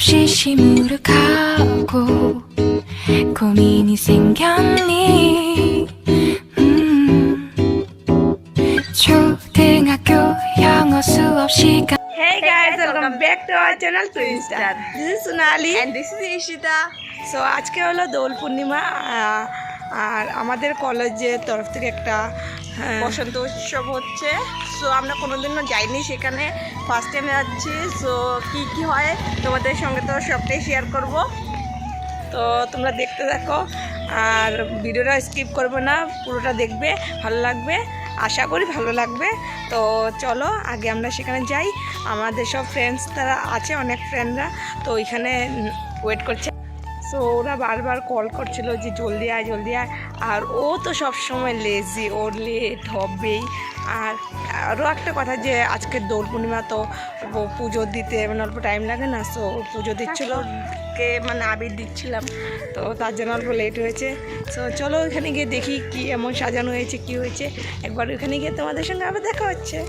없이 시무룩하고 고민이 생겼니 초등학교 영어 수업 시간 Hey guys, welcome back to our channel Twin Star. This is Sonali and this is Ishita. So আজকে হলো দোল পূর্ণিমা আর আমাদের কলেজের তরফ থেকে একটা বসন্ত উৎসব হচ্ছে। সো আমরা কোনোদিনও যাইনি সেখানে, ফার্স্ট টাইম যাচ্ছি। সো কি কি হয় তোমাদের সঙ্গে তো সবটাই শেয়ার করব, তো তোমরা দেখতে থাকো আর ভিডিওটা স্কিপ করবে না, পুরোটা দেখবে, ভালো লাগবে, আশা করি ভালো লাগবে। তো চলো আগে আমরা সেখানে যাই। আমাদের সব ফ্রেন্ডস তারা আছে, অনেক ফ্রেন্ডরা তো ওইখানে ওয়েট করছে। সো ওরা বারবার কল করছিল যে জলদি আয় জলদি আয়, আর ও তো সব সময় লেজি, ওর লেট হবেই। আর আরও একটা কথা যে আজকে দোল পূর্ণিমা, তো পুজো দিতে মানে অল্প টাইম লাগে না। সো পুজো দিচ্ছিলো, কে মানে আবির দিচ্ছিলাম, তো তার জন্য অল্প লেট হয়েছে। সো চলো ওইখানে গিয়ে দেখি কি এমন সাজানো হয়েছে, কি হয়েছে। একবার ওইখানে গিয়ে তোমাদের সঙ্গে আবার দেখা হচ্ছে।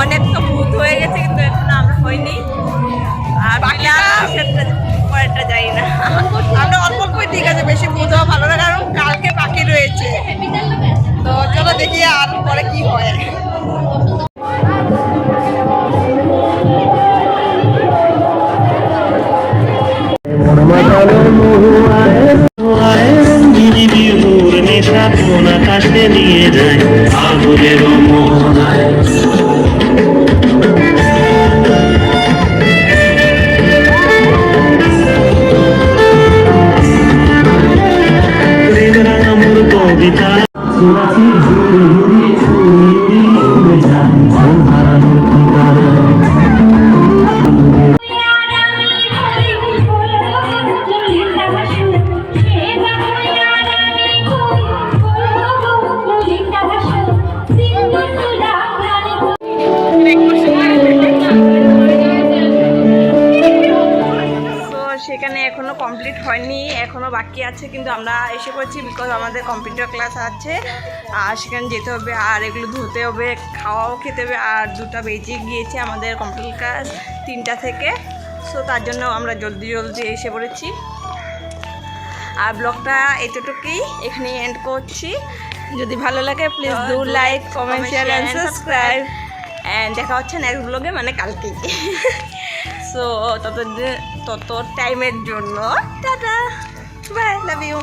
অনেক তো ভূত হয়ে গেছে, কিন্তু এখন আমরা হইনি। আর বাকি পরেরটা যাই না, আমরা অল্প অল্পই ঠিক আছে, বেশি ভূত হওয়া ভালো না, কারণ কালকে বাকি রয়েছে। তো চলো দেখি আর পরে কি হয়। আকাশে নিয়ে যায় আগুনের মোহনায় আমার কবিতা হারানোর ঠিকানা সেখানে এখনো কমপ্লিট হয়নি, এখনো বাকি আছে, কিন্তু আমরা এসে পড়েছি বিকজ আমাদের কম্পিউটার ক্লাস আছে আর সেখানে যেতে হবে, আর এগুলো ধুতে হবে, খাওয়াও খেতে হবে। আর 2টা বেজে গিয়েছে আমাদের কম্পিউটার ক্লাস 3টা থেকে। সো তার জন্য আমরা জলদি জলদি এসে পড়েছি। আর ব্লগটা এতটুকুই, এখানে এন্ড করছি। যদি ভালো লাগে please do like comment share and subscribe. And দেখা হচ্ছে নেক্সট ব্লগে, মানে কালকে। সো তত টাইমের জন্য টাটা, বাই, লাভ ইউ।